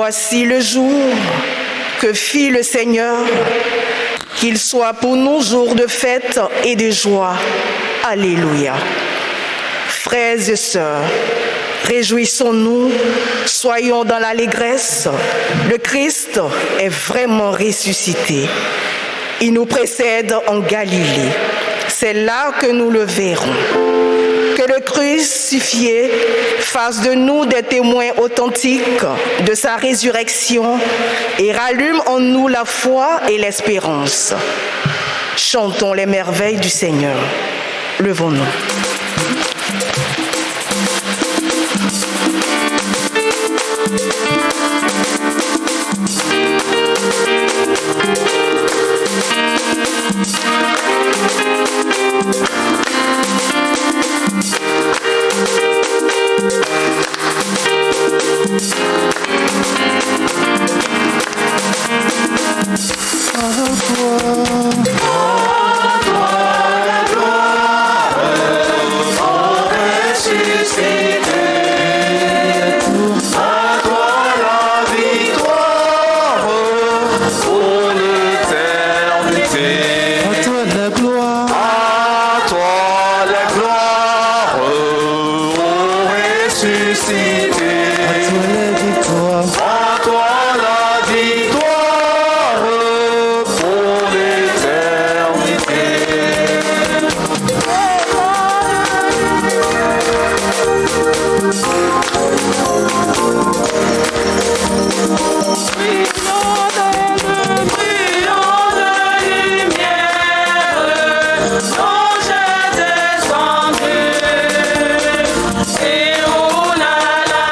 Voici le jour que fit le Seigneur, qu'il soit pour nous jour de fête et de joie. Alléluia. Frères et sœurs, réjouissons-nous, soyons dans l'allégresse. Le Christ est vraiment ressuscité. Il nous précède en Galilée. C'est là que nous le verrons. Que le crucifié fasse de nous des témoins authentiques de sa résurrection et rallume en nous la foi et l'espérance. Chantons les merveilles du Seigneur. Levons-nous. Et oh là là,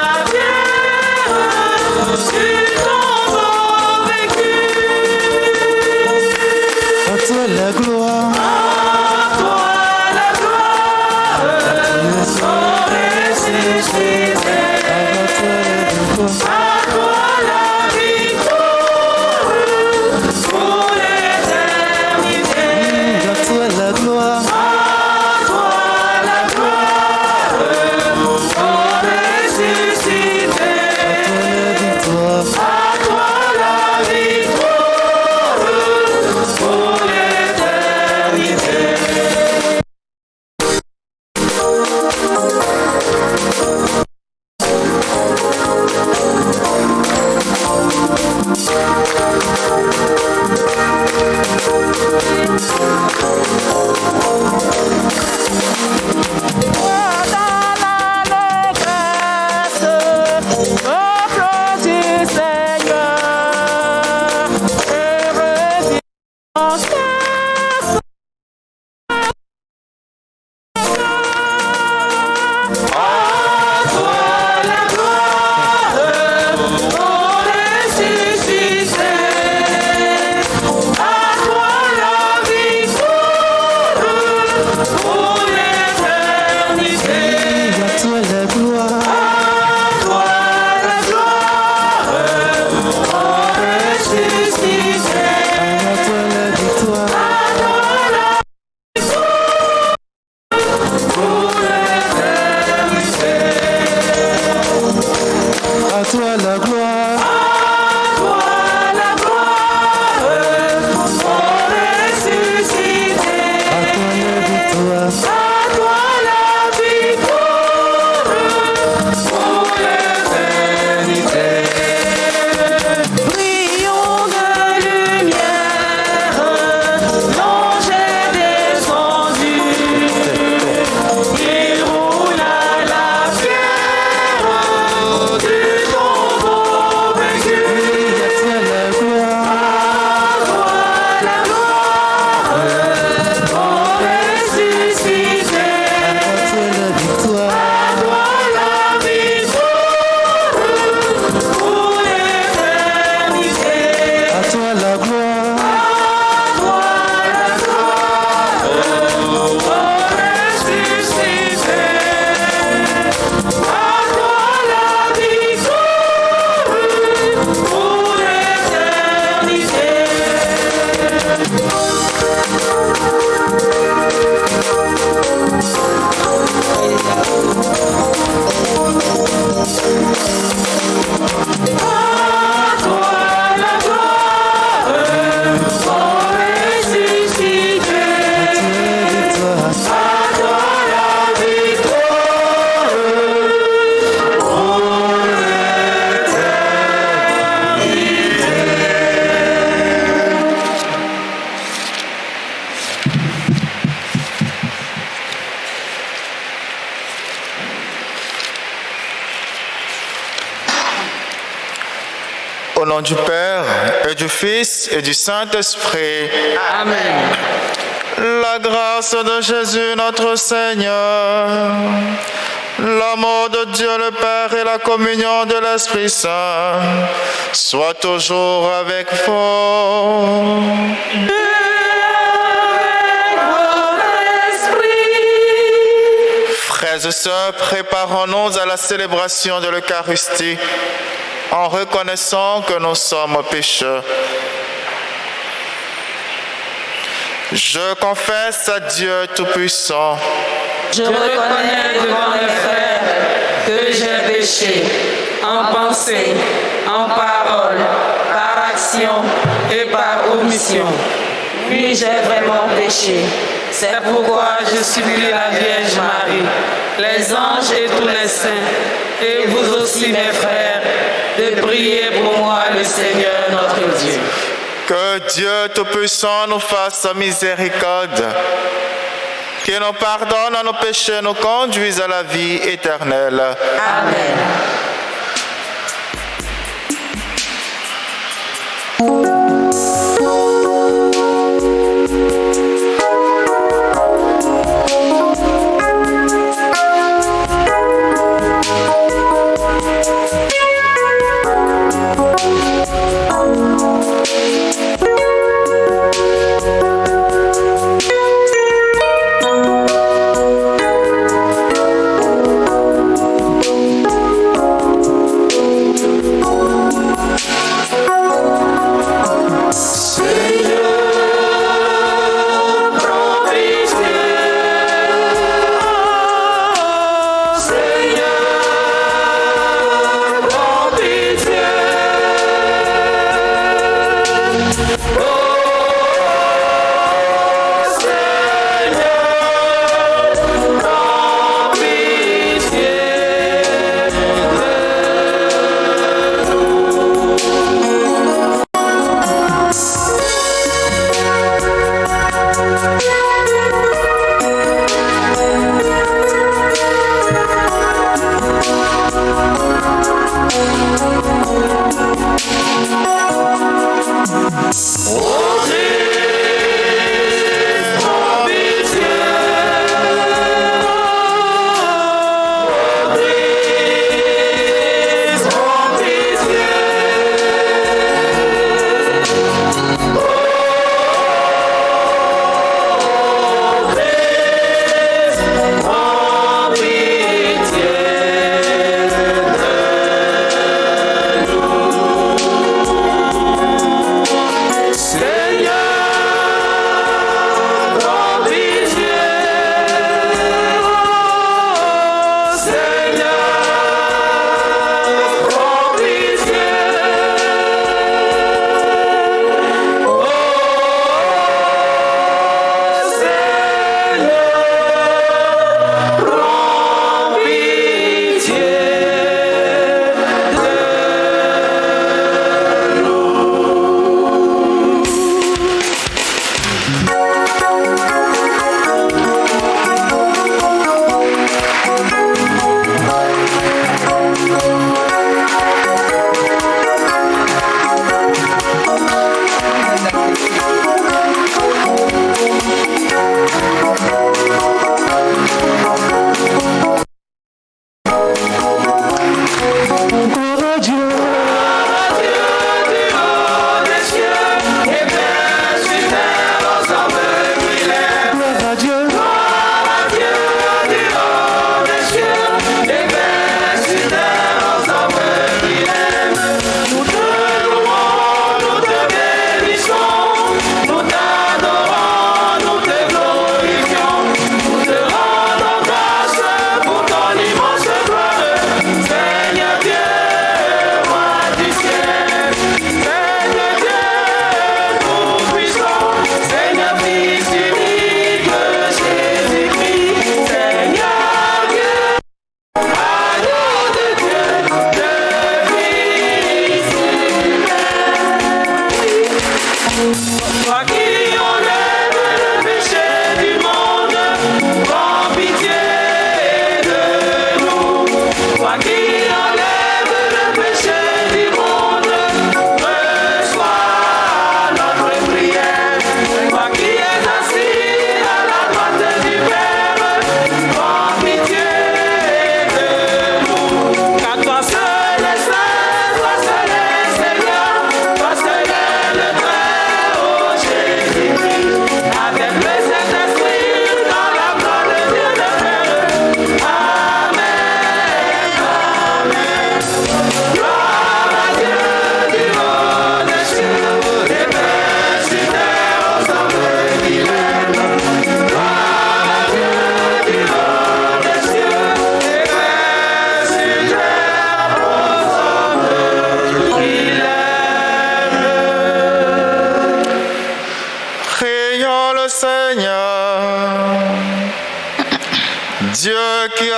Au nom du Père, et du Fils, et du Saint-Esprit. Amen. La grâce de Jésus notre Seigneur, l'amour de Dieu le Père et la communion de l'Esprit Saint soient toujours avec vous. Frères et sœurs, préparons-nous à la célébration de l'Eucharistie en reconnaissant que nous sommes pécheurs. Je confesse à Dieu Tout-Puissant. Je reconnais devant les frères que j'ai péché en pensée, en parole, par action et par omission. Oui, j'ai vraiment péché. C'est pourquoi je supplie la Vierge Marie, les anges et tous les saints, et vous aussi mes frères, de prier pour moi le Seigneur notre Dieu. Que Dieu Tout-Puissant nous fasse miséricorde, qu'il nous pardonne à nos péchés, nous conduise à la vie éternelle. Amen.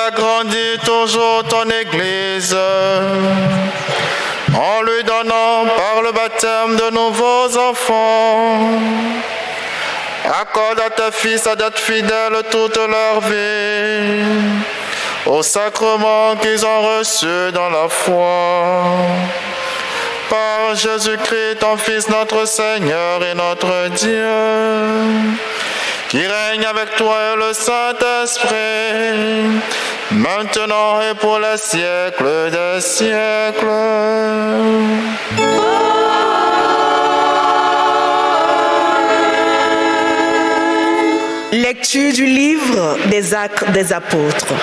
agrandis toujours ton Église, en lui donnant par le baptême de nouveaux enfants. Accorde à tes fils à d'être fidèles toute leur vie, aux sacrements qu'ils ont reçus dans la foi. Par Jésus-Christ, ton Fils, notre Seigneur et notre Dieu, qui règne avec toi et le Saint-Esprit, maintenant et pour les siècles des siècles. Lecture du livre des Actes des Apôtres,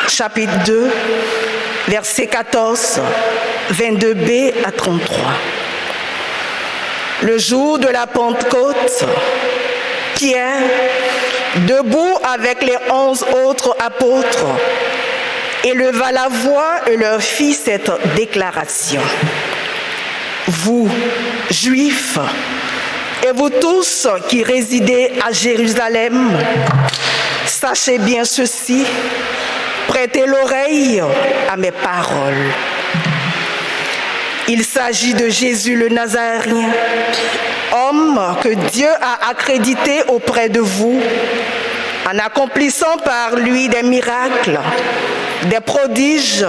chapitre 2, versets 14, 22b à 33. Le jour de la Pentecôte, Pierre, debout avec les 11 autres apôtres, éleva la voix et leur fit cette déclaration. Vous, Juifs, et vous tous qui résidez à Jérusalem, sachez bien ceci, prêtez l'oreille à mes paroles. Il s'agit de Jésus le Nazaréen, homme que Dieu a accrédité auprès de vous, en accomplissant par lui des miracles, des prodiges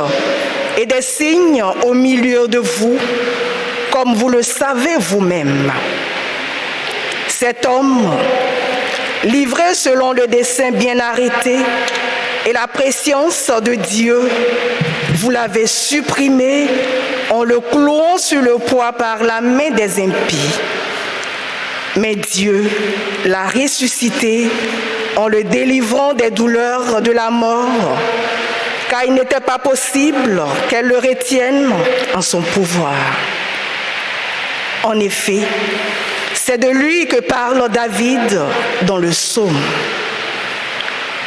et des signes au milieu de vous, comme vous le savez vous-même. Cet homme, livré selon le dessein bien arrêté et la préscience de Dieu, vous l'avez supprimé en le clouant sur le poids par la main des impies. Mais Dieu l'a ressuscité en le délivrant des douleurs de la mort, car il n'était pas possible qu'elle le retienne en son pouvoir. En effet, c'est de lui que parle David dans le psaume.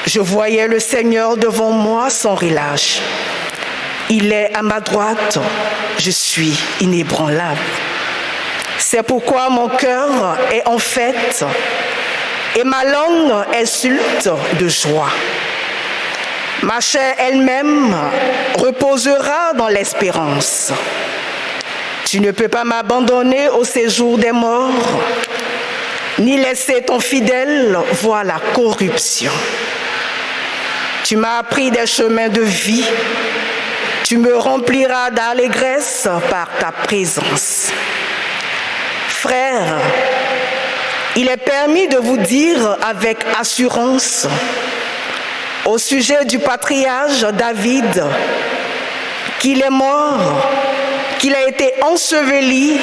Je voyais le Seigneur devant moi sans relâche. Il est à ma droite, je suis inébranlable. C'est pourquoi mon cœur est en fête et ma langue exulte de joie. Ma chair elle-même reposera dans l'espérance. Tu ne peux pas m'abandonner au séjour des morts, ni laisser ton fidèle voir la corruption. Tu m'as appris des chemins de vie, tu me rempliras d'allégresse par ta présence. Frères, il est permis de vous dire avec assurance au sujet du patriarche David qu'il est mort, qu'il a été enseveli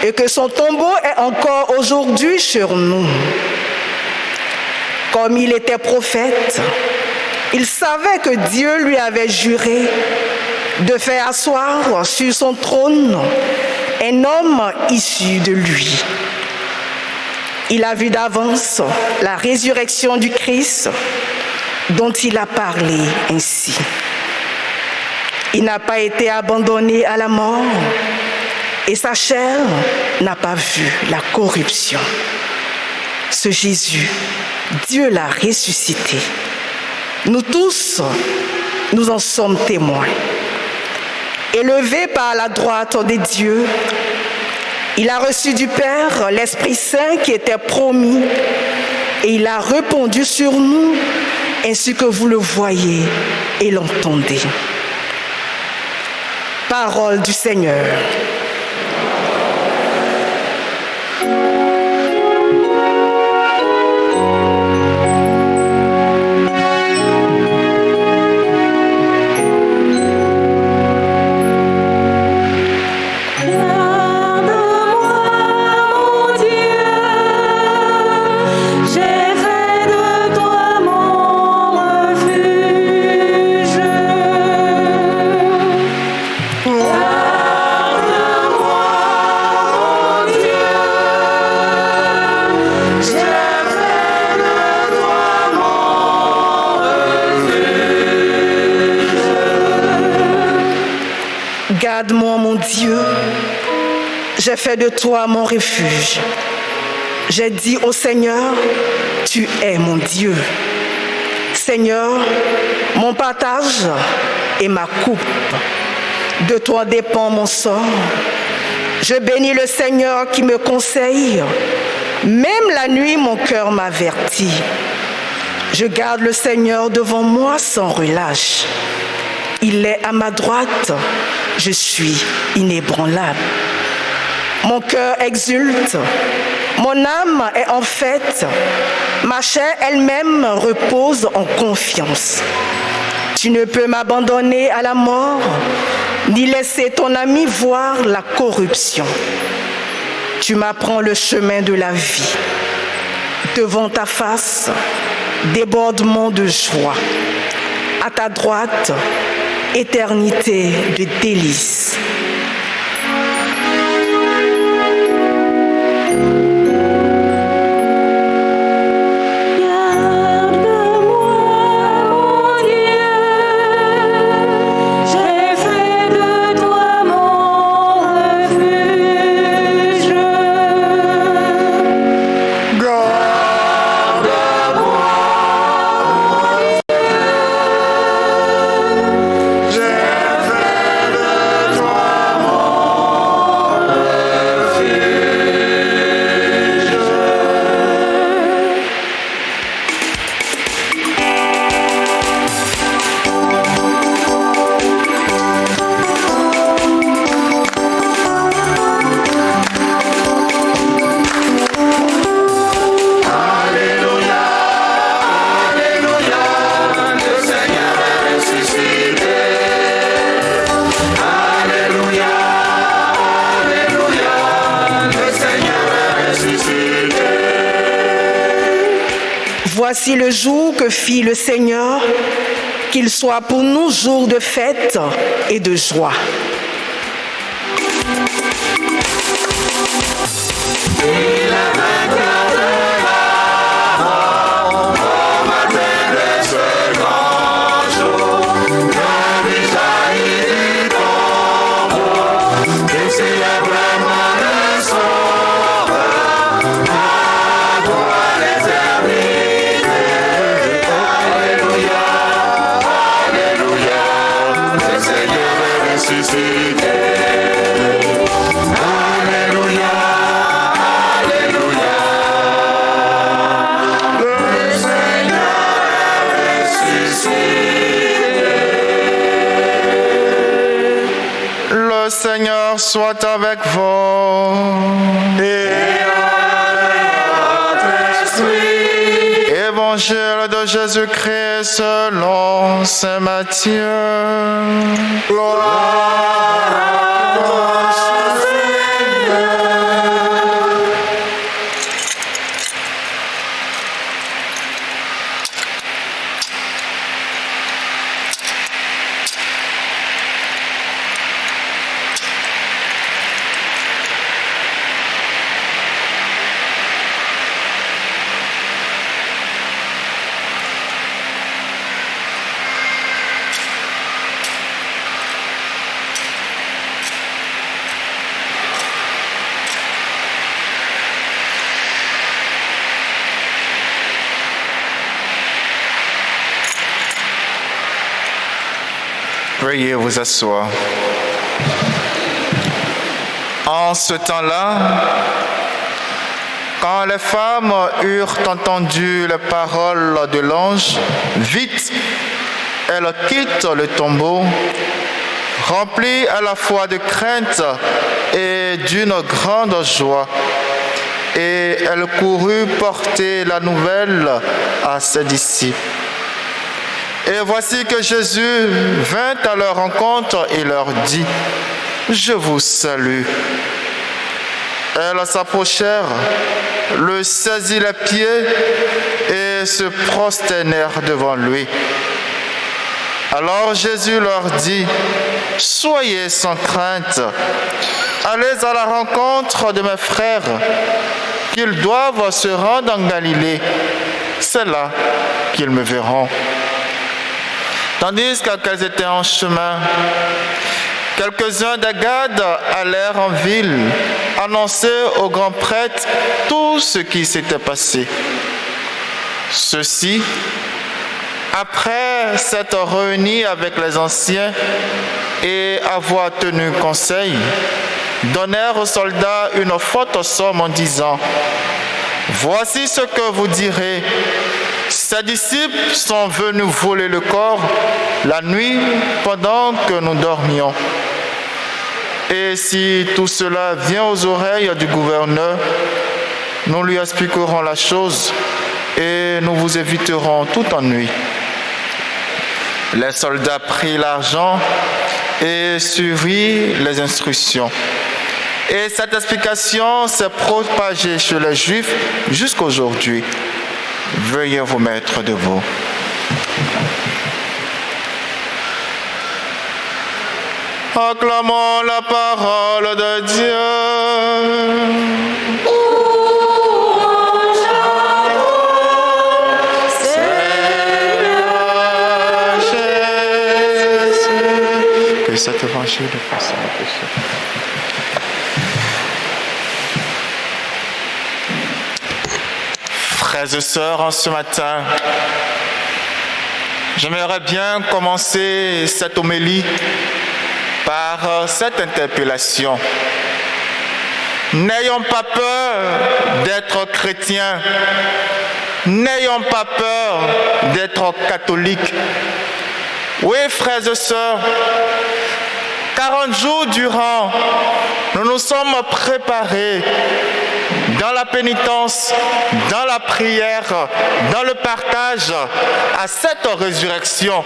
et que son tombeau est encore aujourd'hui sur nous. Comme il était prophète, il savait que Dieu lui avait juré de faire asseoir sur son trône un homme issu de lui. Il a vu d'avance la résurrection du Christ dont il a parlé ainsi. Il n'a pas été abandonné à la mort et sa chair n'a pas vu la corruption. Ce Jésus, Dieu l'a ressuscité. Nous tous, nous en sommes témoins. Élevé par la droite de Dieu, il a reçu du Père l'Esprit Saint qui était promis et il a répandu sur nous ainsi que vous le voyez et l'entendez. Parole du Seigneur. Garde-moi, mon Dieu, j'ai fait de toi mon refuge. J'ai dit au Seigneur, tu es mon Dieu. Seigneur, partage est ma coupe. De toi dépend mon sort. Je bénis le Seigneur qui me conseille. Même la nuit, mon cœur m'avertit. Je garde le Seigneur devant moi sans relâche. Il est à ma droite, je suis inébranlable. Mon cœur exulte, mon âme est en fête, ma chair elle-même repose en confiance. Tu ne peux m'abandonner à la mort, ni laisser ton ami voir la corruption. Tu m'apprends le chemin de la vie. Devant ta face, débordement de joie. À ta droite, éternité de délices. Voici le jour que fit le Seigneur, qu'il soit pour nous jour de fête et de joie. Le Seigneur soit avec vous. Et avec votre esprit. Évangile de Jésus-Christ selon saint Matthieu. Gloire à toi, Seigneur. Veuillez vous asseoir. En ce temps-là, quand les femmes eurent entendu les paroles de l'ange, vite, elles quittent le tombeau, remplies à la fois de crainte et d'une grande joie. Et elles coururent porter la nouvelle à ses disciples. Et voici que Jésus vint à leur rencontre et leur dit, « Je vous salue. » Elles s'approchèrent, le saisirent les pieds et se prosternèrent devant lui. Alors Jésus leur dit, « Soyez sans crainte, allez à la rencontre de mes frères, qu'ils doivent se rendre en Galilée. C'est là qu'ils me verront. » Tandis qu'elles étaient en chemin, quelques-uns des gardes allèrent en ville annoncer au grand prêtre tout ce qui s'était passé. Ceux-ci, après s'être réunis avec les anciens et avoir tenu conseil, donnèrent aux soldats une forte somme en disant : voici ce que vous direz. Ces disciples sont venus voler le corps la nuit pendant que nous dormions. Et si tout cela vient aux oreilles du gouverneur, nous lui expliquerons la chose et nous vous éviterons tout ennui. Les soldats prirent l'argent et suivirent les instructions. Et cette explication s'est propagée chez les Juifs jusqu'à aujourd'hui. Veuillez vous mettre debout. Acclamons la parole de Dieu. Cet évangile fasse la péché. Frères et sœurs, en ce matin, j'aimerais bien commencer cette homélie par cette interpellation. N'ayons pas peur d'être chrétiens, n'ayons pas peur d'être catholiques. Oui, frères et sœurs, 40 jours durant, nous nous sommes préparés dans la pénitence, dans la prière, dans le partage à cette résurrection.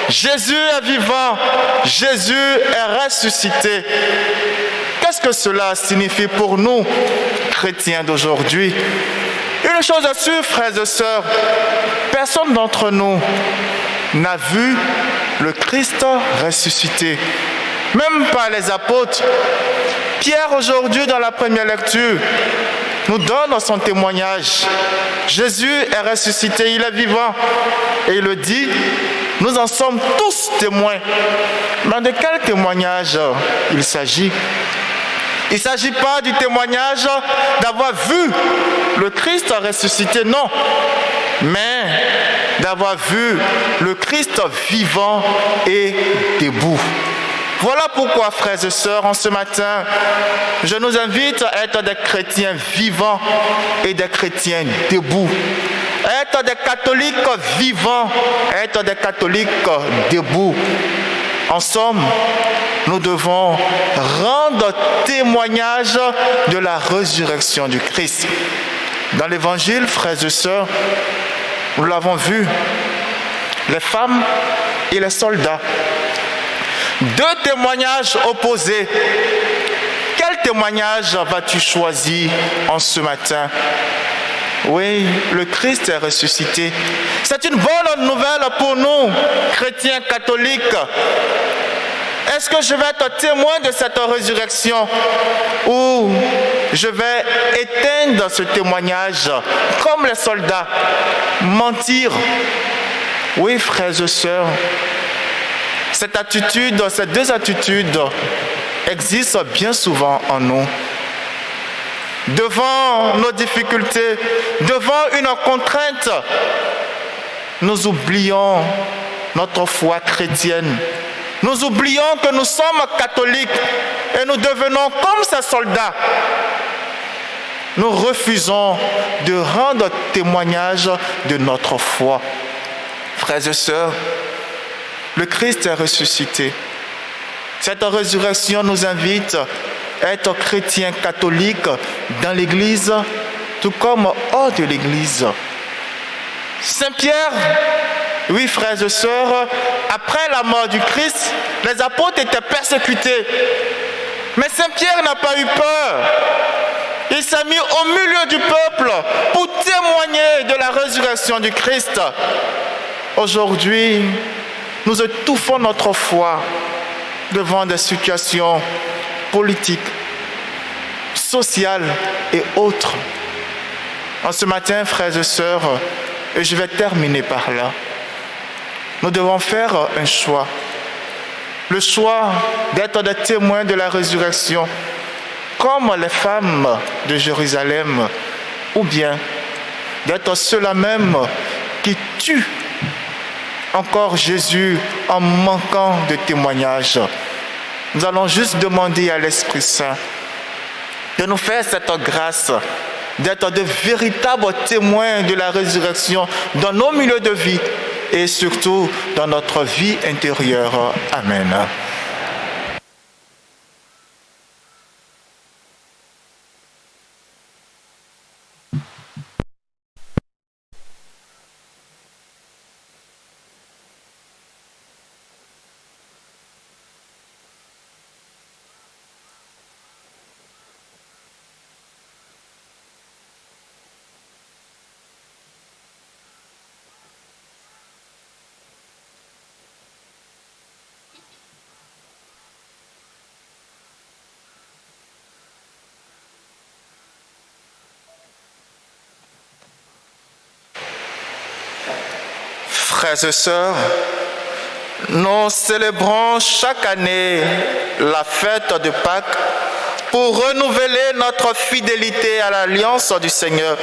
Jésus est vivant, Jésus est ressuscité. Qu'est-ce que cela signifie pour nous, chrétiens d'aujourd'hui? Une chose est sûre, frères et sœurs, personne d'entre nous n'a vu le Christ ressuscité. Même pas les apôtres. Pierre, aujourd'hui, dans la première lecture, nous donne son témoignage. Jésus est ressuscité, il est vivant. Et il le dit, nous en sommes tous témoins. Mais de quel témoignage il s'agit? Il ne s'agit pas du témoignage d'avoir vu le Christ ressuscité, non. Mais d'avoir vu le Christ vivant et debout. Voilà pourquoi, frères et sœurs, en ce matin, je nous invite à être des chrétiens vivants et des chrétiens debout. Être des catholiques vivants, être des catholiques debout. En somme, nous devons rendre témoignage de la résurrection du Christ. Dans l'évangile, frères et sœurs, nous l'avons vu, les femmes et les soldats. Deux témoignages opposés. Quel témoignage vas-tu choisir en ce matin? Oui, le Christ est ressuscité. C'est une bonne nouvelle pour nous, chrétiens catholiques. Est-ce que je vais être témoin de cette résurrection ou je vais éteindre ce témoignage comme les soldats, mentir? Oui, frères et sœurs, ces deux attitudes existent bien souvent en nous. Devant nos difficultés, devant une contrainte, nous oublions notre foi chrétienne. Nous oublions que nous sommes catholiques et nous devenons comme ces soldats. Nous refusons de rendre témoignage de notre foi. Frères et sœurs, le Christ est ressuscité. Cette résurrection nous invite à être chrétiens catholiques dans l'Église, tout comme hors de l'Église. Saint Pierre, oui, frères et sœurs, après la mort du Christ, les apôtres étaient persécutés. Mais Saint Pierre n'a pas eu peur. Il s'est mis au milieu du peuple pour témoigner de la résurrection du Christ. Aujourd'hui, nous étouffons notre foi devant des situations politiques, sociales et autres. En ce matin, frères et sœurs, et je vais terminer par là, nous devons faire un choix. Le choix d'être des témoins de la résurrection, comme les femmes de Jérusalem, ou bien d'être ceux-là même qui tuent encore Jésus en manquant de témoignages. Nous allons juste demander à l'Esprit Saint de nous faire cette grâce, d'être de véritables témoins de la résurrection dans nos milieux de vie et surtout dans notre vie intérieure. Amen. Frères et sœurs, nous célébrons chaque année la fête de Pâques pour renouveler notre fidélité à l'alliance du Seigneur.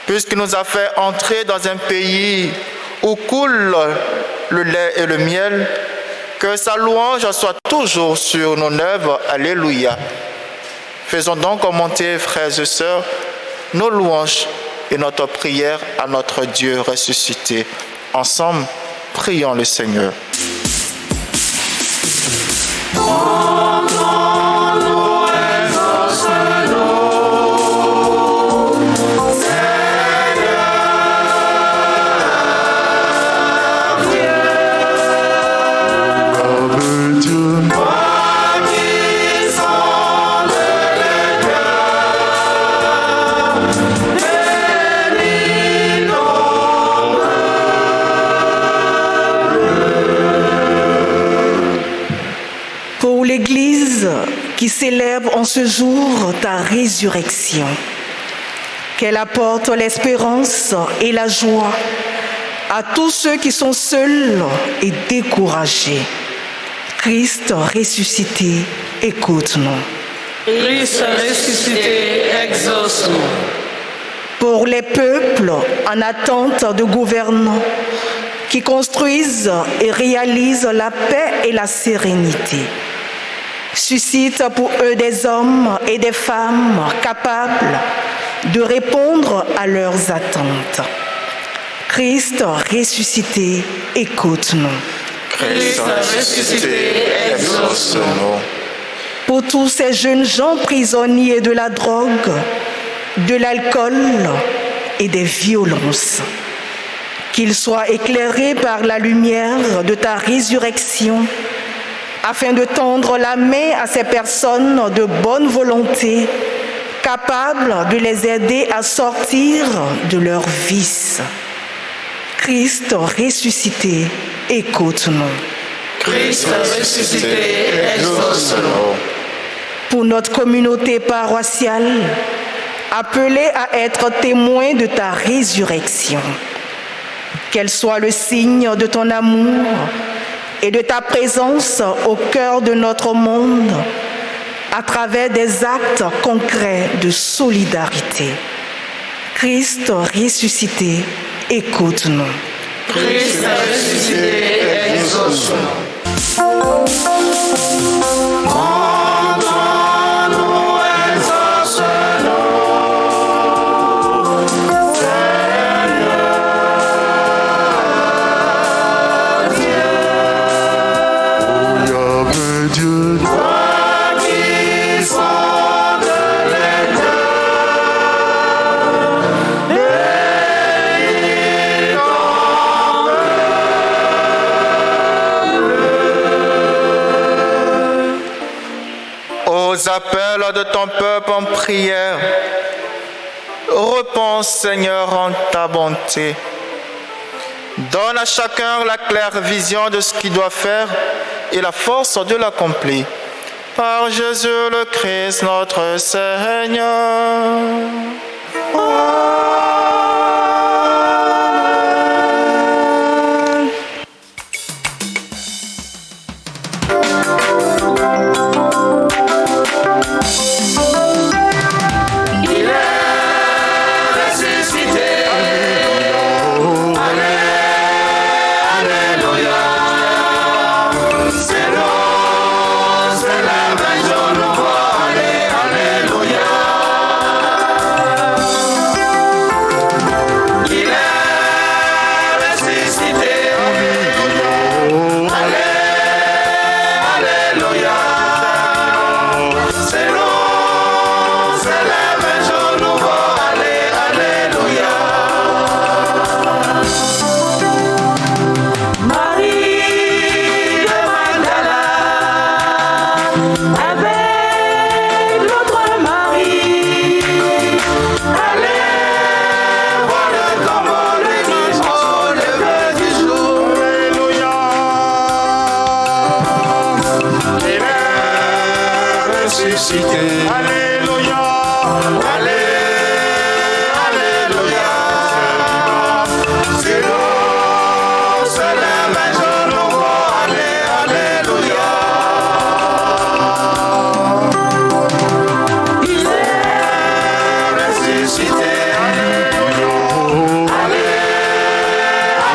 Puisqu'il nous a fait entrer dans un pays où coule le lait et le miel, que sa louange soit toujours sur nos lèvres. Alléluia. Faisons donc monter, frères et sœurs, nos louanges et notre prière à notre Dieu ressuscité. Ensemble, prions le Seigneur. L'Église qui célèbre en ce jour ta résurrection, qu'elle apporte l'espérance et la joie à tous ceux qui sont seuls et découragés. Christ ressuscité, écoute-nous. Christ ressuscité, exauce-nous. Pour les peuples en attente de gouvernants qui construisent et réalisent la paix et la sérénité, suscite pour eux des hommes et des femmes capables de répondre à leurs attentes. Christ ressuscité, écoute-nous. Christ ressuscité, exauce-nous. Pour tous ces jeunes gens prisonniers de la drogue, de l'alcool et des violences, qu'ils soient éclairés par la lumière de ta résurrection, afin de tendre la main à ces personnes de bonne volonté, capables de les aider à sortir de leurs vices. Christ ressuscité, écoute-nous. Christ ressuscité, exauce-nous. Pour notre communauté paroissiale, appelée à être témoin de ta résurrection, qu'elle soit le signe de ton amour et de ta présence au cœur de notre monde à travers des actes concrets de solidarité. Christ ressuscité, écoute-nous. Christ ressuscité, exauce-nous. Aux appels de ton peuple en prière, réponds, Seigneur, en ta bonté. Donne à chacun la claire vision de ce qu'il doit faire et la force de l'accomplir. Par Jésus le Christ, notre Seigneur. ressuscité. Alléluia, Alléluia. Sinon, se lève un jour nouveau. Alléluia. Il est ressuscité.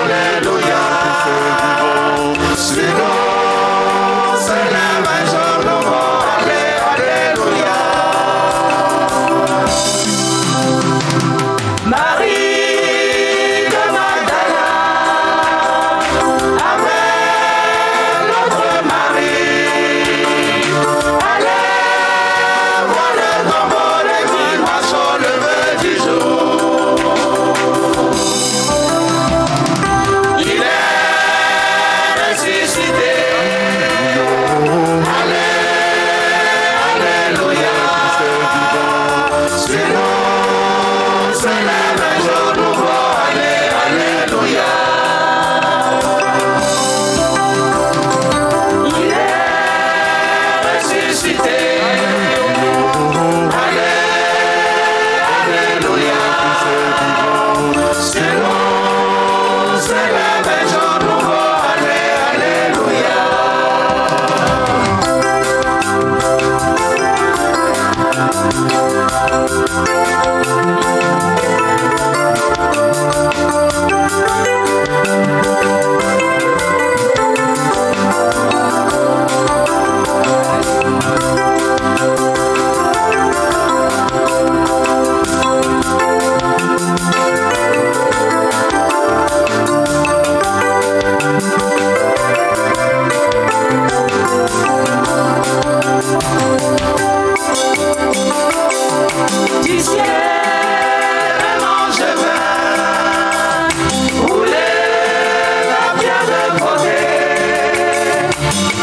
Alléluia. Sinon, se lève un jour nouveau. Alléluia. Marie de Magdala, avec l'autre Marie, allez voir le tombeau des dimanches au lever du jour. Il est ressuscité. Alléluia. Sinon, se lève un jour nouveau. Alléluia. Il est ressuscité. Alléluia. Sinon, se lève un jour nouveau. Alléluia. Du ciel, un ange vint, rouler la pierre de côté.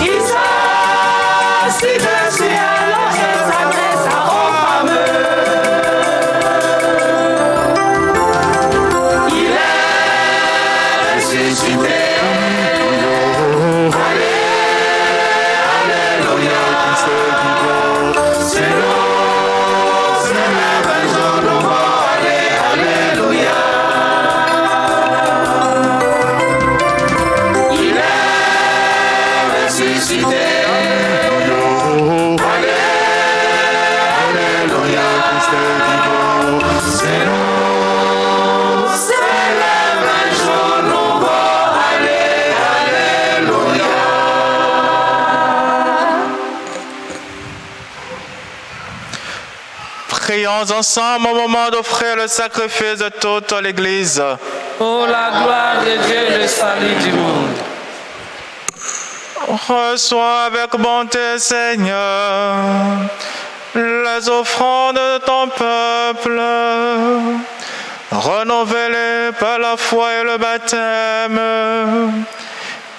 Il s'assit dessus alors et s'adressa aux fameux. Il est ressuscité. Alléluia. Sinon, se lève un jour nouveau. Alléluia. Il est ressuscité. Alléluia. Sinon, se lève un jour nouveau. Alléluia. Prions ensemble au moment d'offrir le sacrifice de toute l'Église. Pour la gloire de Dieu, le salut du monde. Reçois avec bonté, Seigneur, les offrandes de ton peuple, renouvelées par la foi et le baptême,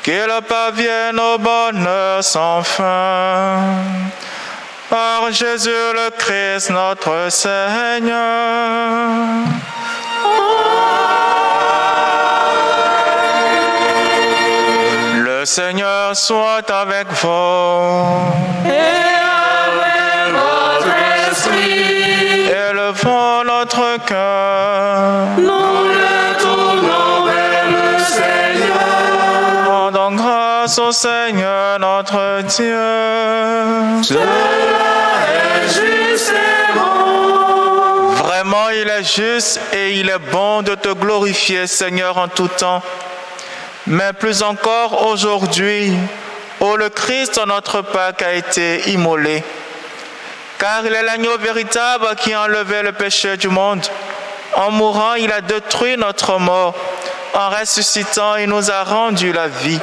qu'ils parviennent au bonheur sans fin. Par Jésus le Christ, notre Seigneur. Le Seigneur soit avec vous. Et avec votre esprit, Élevons notre cœur. nous le tournons vers le Seigneur. Rendons grâce au Seigneur notre Dieu. Cela est juste et bon. Vraiment, il est juste et il est bon de te glorifier, Seigneur, en tout temps. Mais plus encore aujourd'hui, où le Christ, notre Pâque, a été immolé. Car il est l'agneau véritable qui a enlevé le péché du monde. En mourant, il a détruit notre mort. En ressuscitant, il nous a rendu la vie.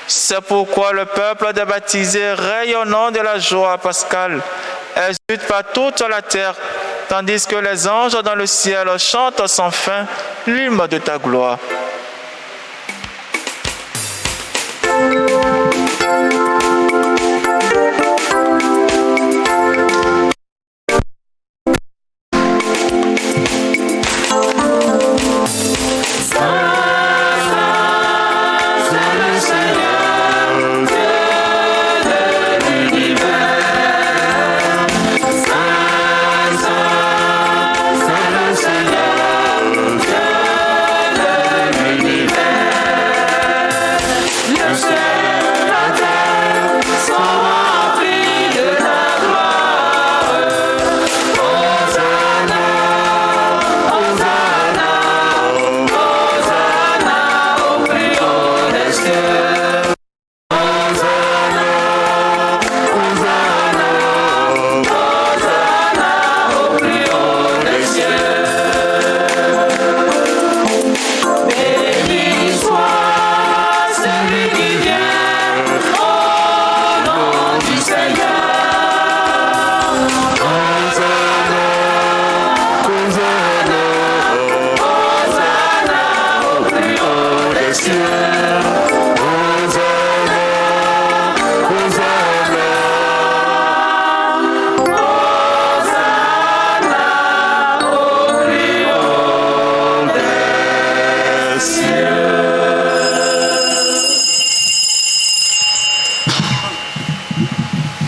C'est pourquoi le peuple des baptisés, rayonnant de la joie pascale, exulte par toute la terre, tandis que les anges dans le ciel chantent sans fin l'hymne de ta gloire.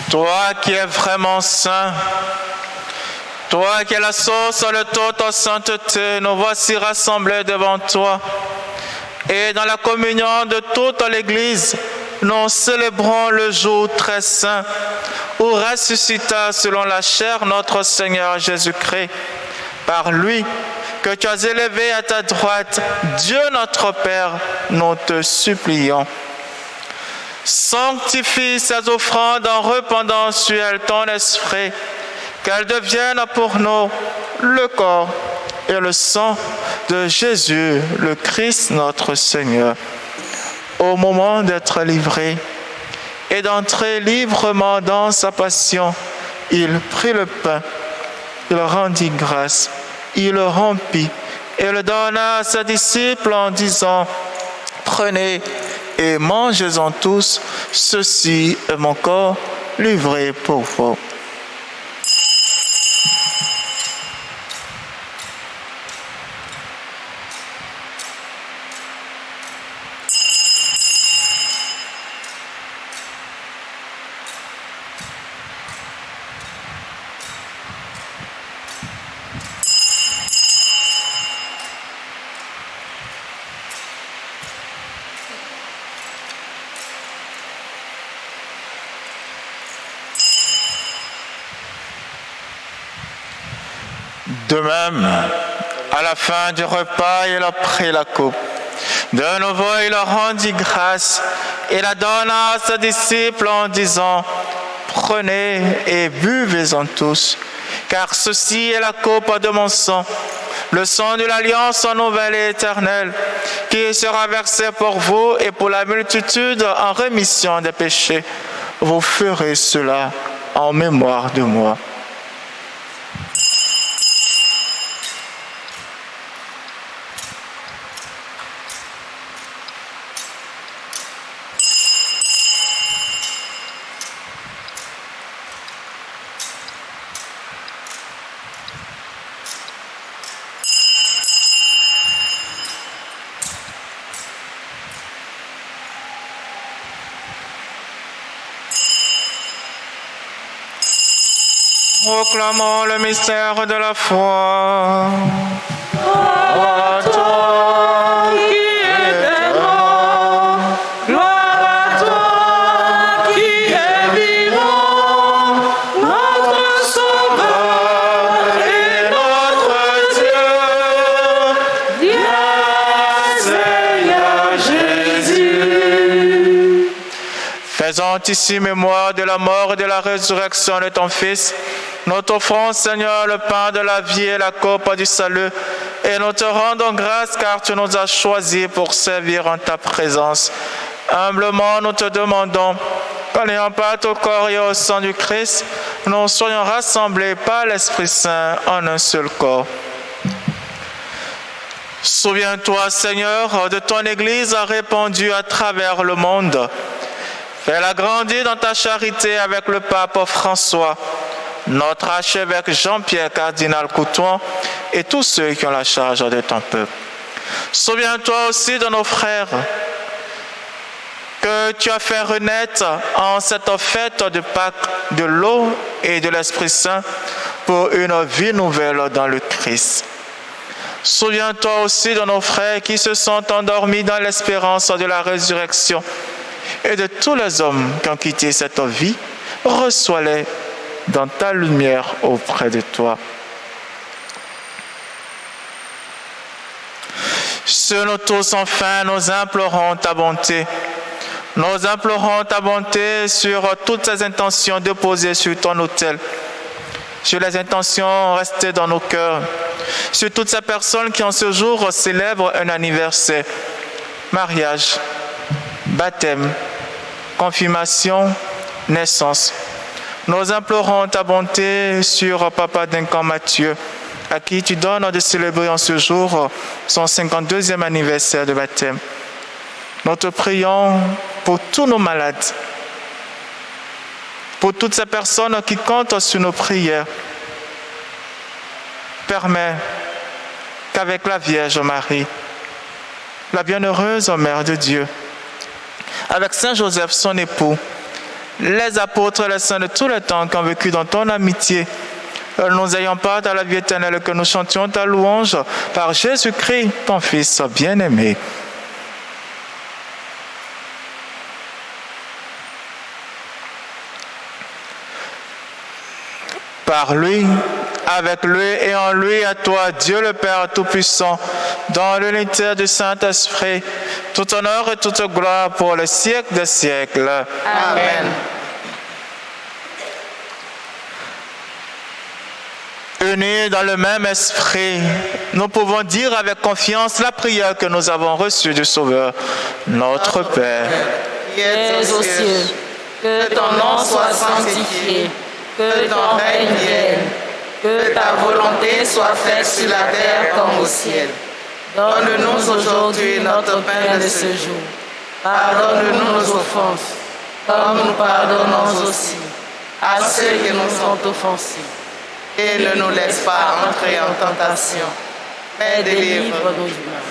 Toi qui es vraiment saint, toi qui es la source de toute sainteté, nous voici rassemblés devant toi. Et dans la communion de toute l'Église, nous célébrons le jour très saint où ressuscita selon la chair notre Seigneur Jésus-Christ. Par lui, que tu as élevé à ta droite, Dieu notre Père, nous te supplions. Sanctifie ces offrandes en répandant sur elles ton esprit, qu'elles deviennent pour nous le corps et le sang de Jésus, le Christ notre Seigneur. Au moment d'être livré et d'entrer librement dans sa passion, il prit le pain, il rendit grâce, il le rompit et le donna à ses disciples en disant: prenez et mangez-en tous, ceci est mon corps livré pour vous. De même, à la fin du repas, il a pris la coupe. De nouveau, il leur rendit grâce et la donna à ses disciples en disant: prenez et buvez-en tous, car ceci est la coupe de mon sang, le sang de l'alliance nouvelle et éternelle, qui sera versé pour vous et pour la multitude en rémission des péchés. Vous ferez cela en mémoire de moi. Proclamons le mystère de la foi. À toi qui es mort, gloire à toi qui es vivant, notre Sauveur et notre Dieu, viens Seigneur Jésus. Faisons ici mémoire de la mort et de la résurrection de ton Fils. Nous t'offrons, Seigneur, le pain de la vie et la coupe du salut, et nous te rendons grâce car tu nous as choisis pour servir en ta présence. Humblement, nous te demandons qu'en n'ayant pas au corps et au sang du Christ, nous soyons rassemblés par l'Esprit Saint en un seul corps. Souviens-toi, Seigneur, de ton Église répandue à travers le monde. Fais-la grandir dans ta charité avec le pape François, notre archevêque Jean-Pierre Cardinal Couton et tous ceux qui ont la charge de ton peuple. Souviens-toi aussi de nos frères que tu as fait renaître en cette fête de Pâques de l'eau et de l'Esprit Saint pour une vie nouvelle dans le Christ. Souviens-toi aussi de nos frères qui se sont endormis dans l'espérance de la résurrection et de tous les hommes qui ont quitté cette vie. Reçois-les dans ta lumière auprès de toi. Sur nous tous, enfin, nous implorons ta bonté. Nous implorons ta bonté sur toutes ces intentions déposées sur ton autel, sur les intentions restées dans nos cœurs, sur toutes ces personnes qui en ce jour célèbrent un anniversaire, mariage, baptême, confirmation, naissance. Nous implorons ta bonté sur Papa Duncan Mathieu, à qui tu donnes de célébrer en ce jour son 52e anniversaire de baptême. Nous te prions pour tous nos malades, pour toutes ces personnes qui comptent sur nos prières. Permets qu'avec la Vierge Marie, la bienheureuse Mère de Dieu, avec Saint Joseph son époux, les apôtres et les saints de tout le temps qui ont vécu dans ton amitié. Nous ayons part à la vie éternelle, que nous chantions ta louange par Jésus-Christ, ton Fils bien-aimé. Par lui, avec lui et en lui, à toi, Dieu le Père Tout-Puissant, dans l'unité du Saint-Esprit, tout honneur et toute gloire pour le siècle des siècles. Amen. Unis dans le même esprit, nous pouvons dire avec confiance la prière que nous avons reçue du Sauveur, notre Père. Qui es aux cieux, que ton nom soit sanctifié, que ton règne vienne, que ta volonté soit faite sur la terre comme au ciel. Donne-nous aujourd'hui notre pain de ce jour. Pardonne-nous nos offenses, comme nous pardonnons aussi à ceux qui nous ont offensés. Et ne nous laisse pas entrer en tentation, mais délivre-nous du mal.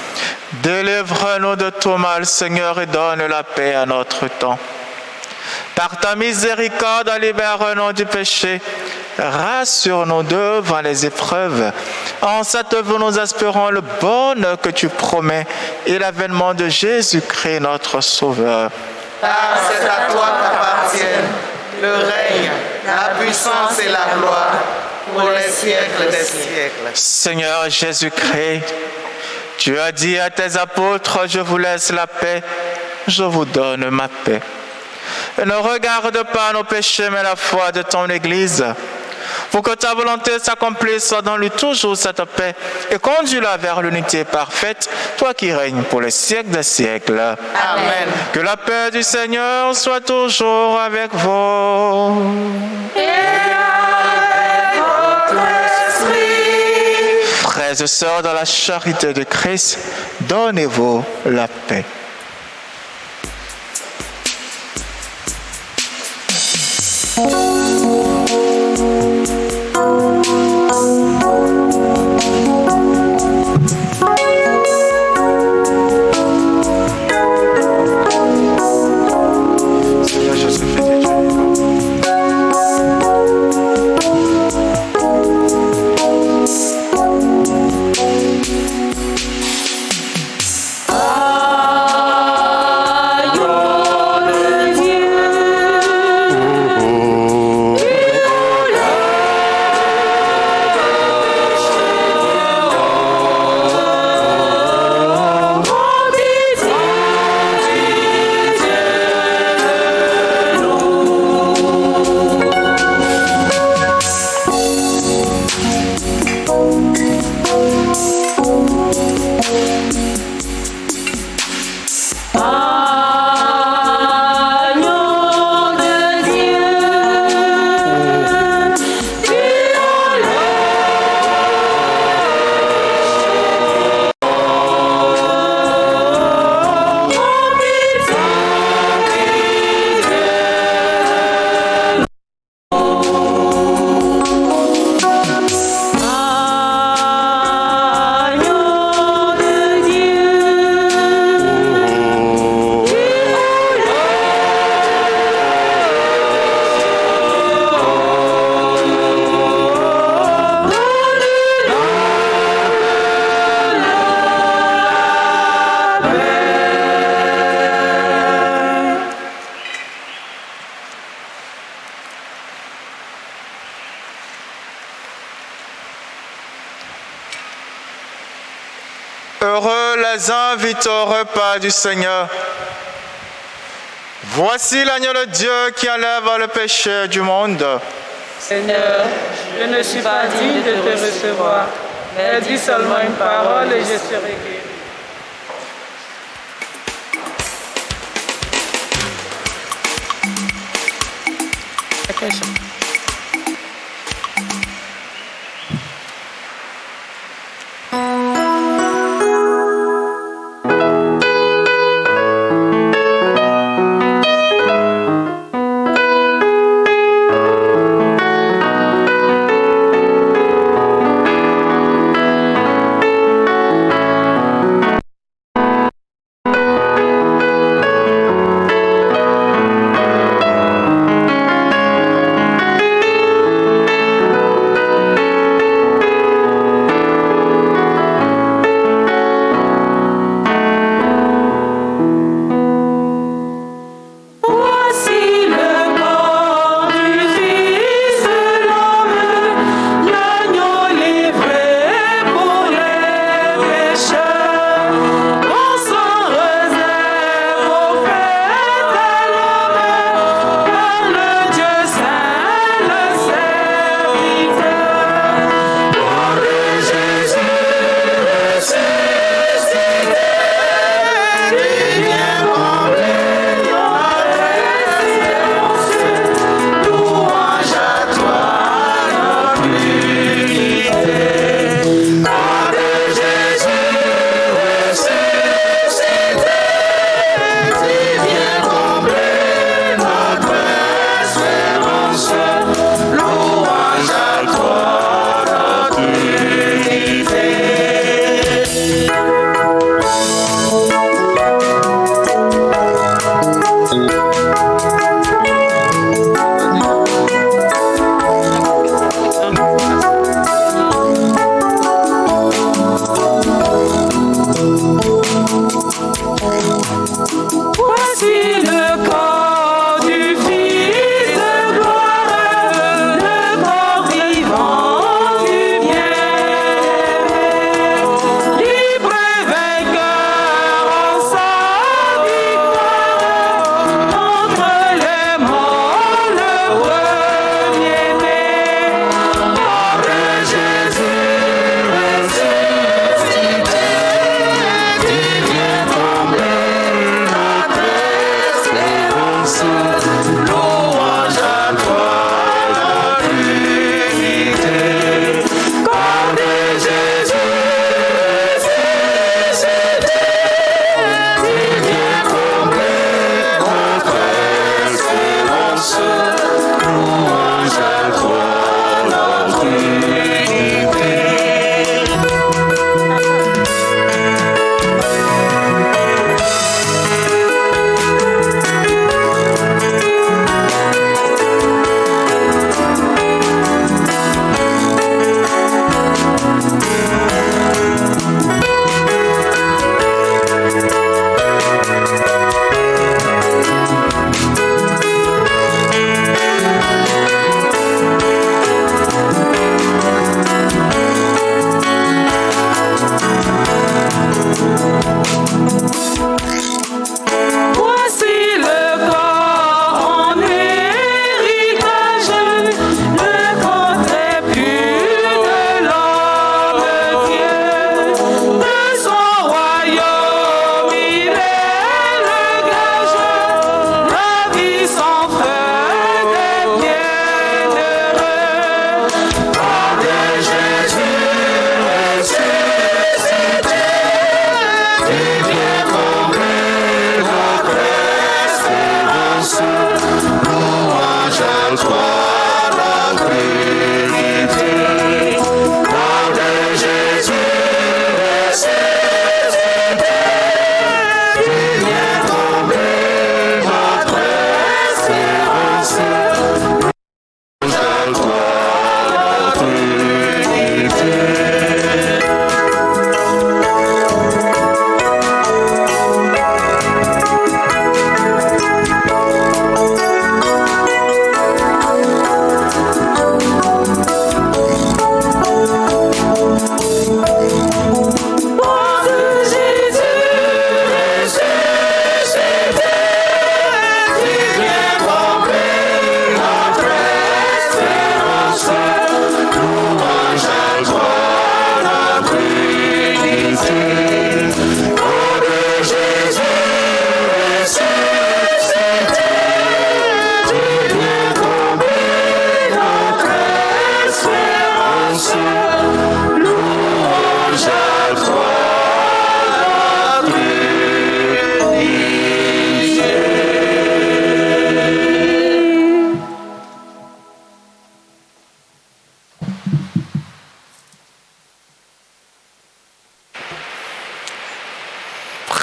Délivre-nous de tout mal, Seigneur, et donne la paix à notre temps. Par ta miséricorde, libère-nous du péché. Rassure-nous devant les épreuves. En cette œuvre, nous espérons le bonheur que tu promets et l'avènement de Jésus-Christ, notre Sauveur. Car c'est à toi qu'appartiennent le règne, la puissance et la gloire pour les siècles des siècles. Seigneur Jésus-Christ, tu as dit à tes apôtres, je vous laisse la paix, je vous donne ma paix. Et ne regarde pas nos péchés, mais la foi de ton Église. Pour que ta volonté s'accomplisse, donne-lui toujours cette paix et conduis-la vers l'unité parfaite, toi qui règnes pour les siècles des siècles. Amen. Que la paix du Seigneur soit toujours avec vous. Et avec votre esprit. Frères et sœurs, dans la charité de Christ, donnez-vous la paix. Heureux les invités au repas du Seigneur. Voici l'agneau de Dieu qui enlève le péché du monde. Seigneur, je ne suis pas digne de te recevoir, mais dis seulement une parole et je serai guéri.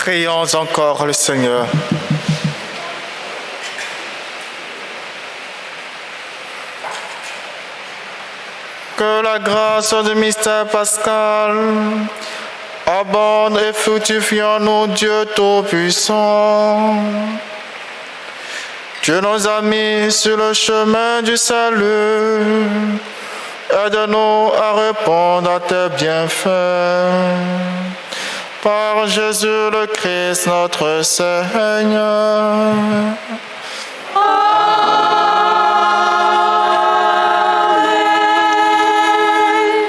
Prions encore le Seigneur. Que la grâce du mystère pascal abonde et fructifie en nous, Dieu Tout-Puissant. Dieu nous a mis sur le chemin du salut. Aide-nous à répondre à tes bienfaits. Par Jésus le Christ, notre Seigneur.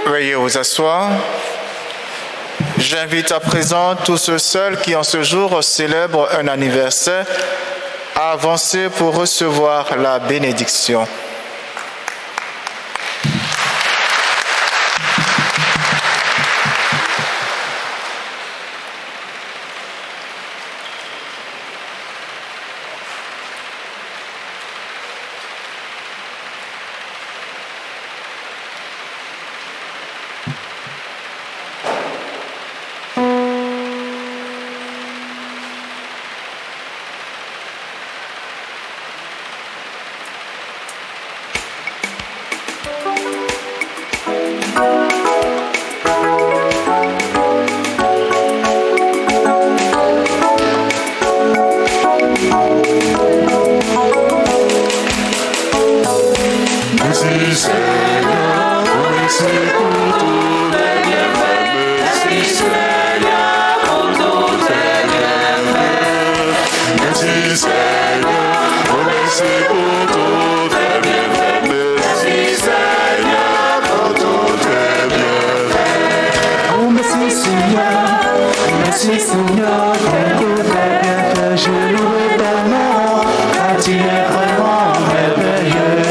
Veuillez vous asseoir. J'invite à présent tous ceux seuls qui en ce jour célèbrent un anniversaire à avancer pour recevoir la bénédiction. Merci Seigneur, pour tous tes bienfaits, je loue éternellement, car tu es vraiment merveilleux.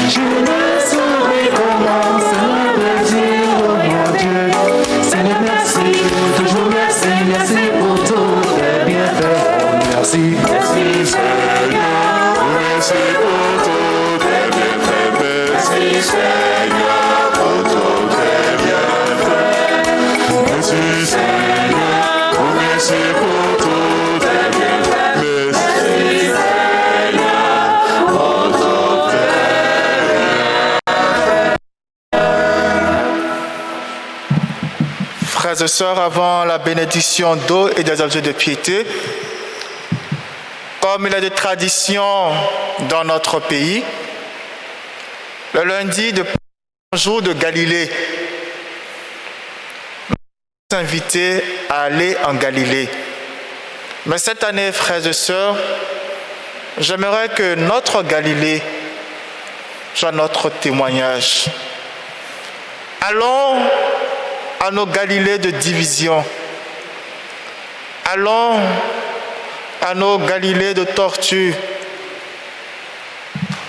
Je ne saurais comment se dire, oh mon Dieu. Seigneur, merci, toujours merci, merci pour tous tes bienfaits. Merci, merci Seigneur, merci pour tous tes bienfaits. Merci Seigneur, pour tous tes bienfaits. Merci Seigneur. Merci pour tout tes bienfaits. Merci Seigneur pour tout tes bienfaits. Frères et sœurs, avant la bénédiction d'eau et des objets de piété, comme il est de tradition dans notre pays, le lundi de jour de Galilée, invités à aller en Galilée. Mais cette année, frères et sœurs, j'aimerais que notre Galilée soit notre témoignage. Allons à nos Galilées de division. Allons à nos Galilées de torture.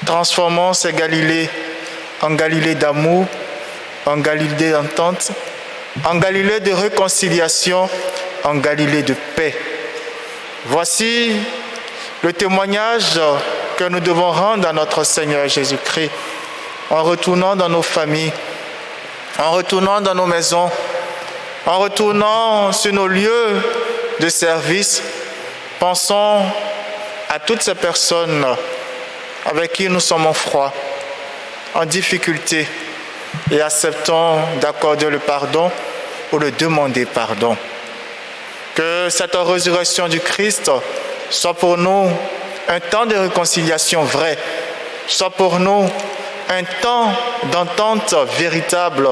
Transformons ces Galilées en Galilée d'amour, en Galilée d'entente, en Galilée de réconciliation, en Galilée de paix. Voici le témoignage que nous devons rendre à notre Seigneur Jésus-Christ en retournant dans nos familles, en retournant dans nos maisons, en retournant sur nos lieux de service. Pensons à toutes ces personnes avec qui nous sommes en froid, en difficulté, et acceptons d'accorder le pardon ou de demander pardon. Que cette résurrection du Christ soit pour nous un temps de réconciliation vrai, soit pour nous un temps d'entente véritable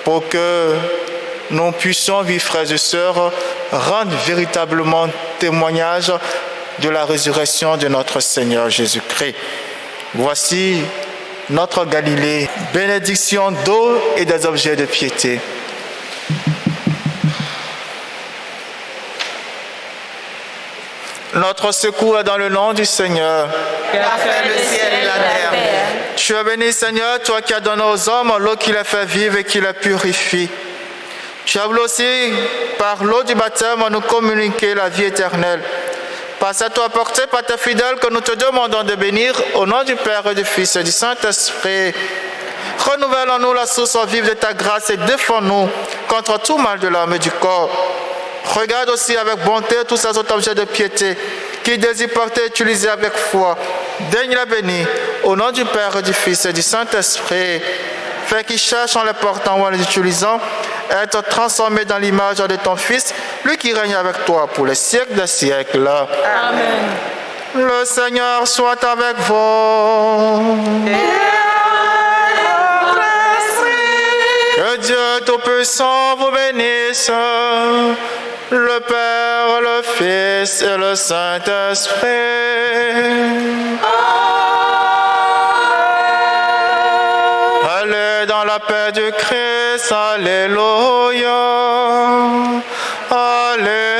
pour que nous puissions, vivre frères et sœurs, rendre véritablement témoignage de la résurrection de notre Seigneur Jésus-Christ. Voici notre Galilée, bénédiction d'eau et des objets de piété. Notre secours est dans le nom du Seigneur, qui a fait le ciel et la terre. Tu es béni, Seigneur, toi qui as donné aux hommes l'eau qui les fait vivre et qui les purifie. Tu as voulu aussi, par l'eau du baptême, nous communiquer la vie éternelle. Par cette eau apportée par tes fidèles que nous te demandons de bénir, au nom du Père et du Fils et du Saint-Esprit, renouvelle en nous la source vive de ta grâce et défends-nous contre tout mal de l'âme et du corps. Regarde aussi avec bonté tous ces autres objets de piété qui désirent porter et utiliser avec foi. Daigne les bénir, au nom du Père et du Fils et du Saint-Esprit. Fais qu'ils cherchent en les portant ou en les utilisant, être transformés dans l'image de ton Fils, lui qui règne avec toi pour les siècles des siècles. Amen. Le Seigneur soit avec vous. Que Dieu Tout-Puissant vous bénisse, le Père, le Fils et le Saint-Esprit. Allez dans la paix du Christ, alléluia. Alléluia.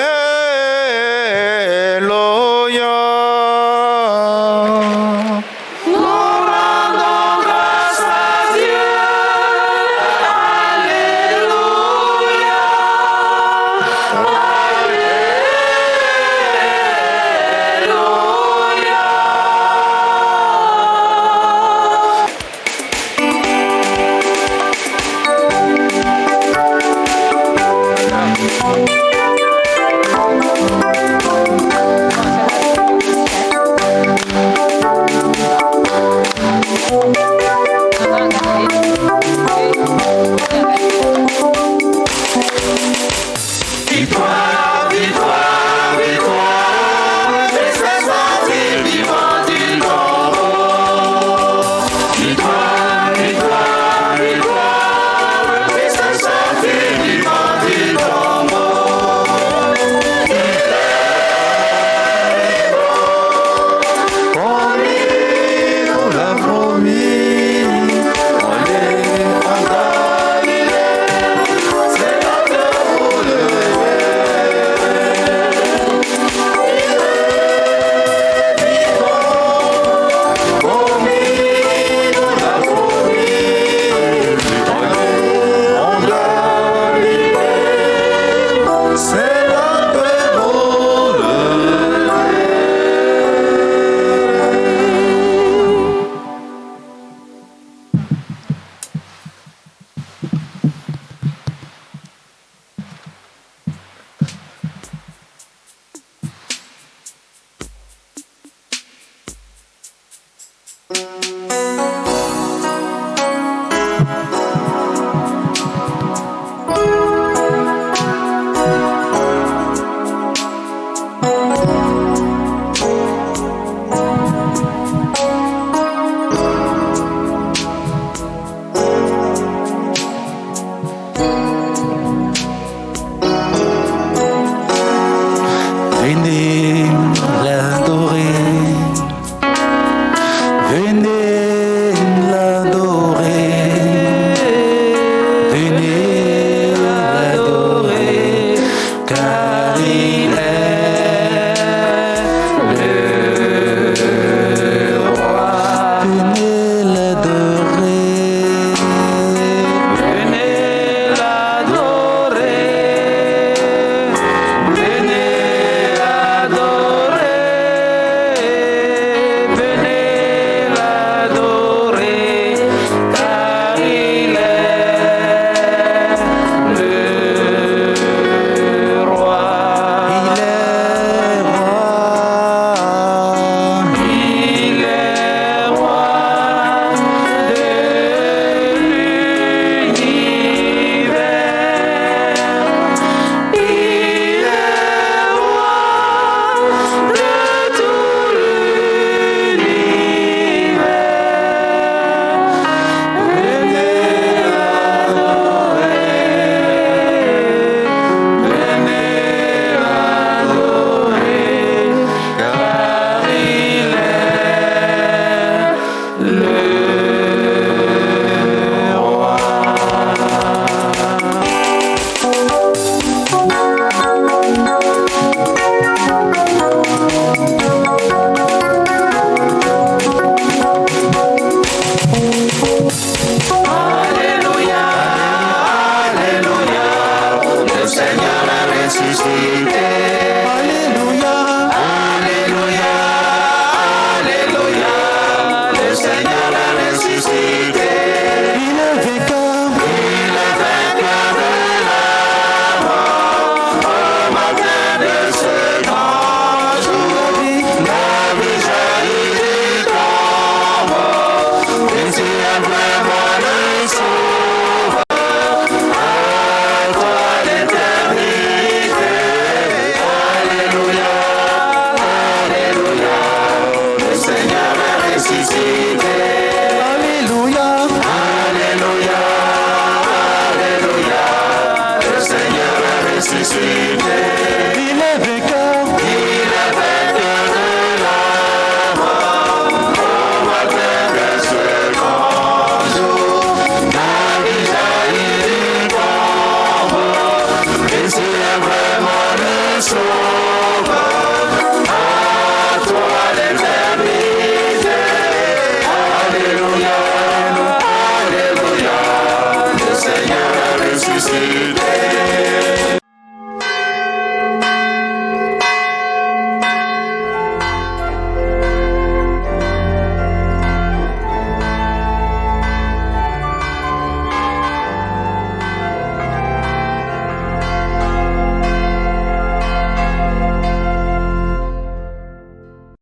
le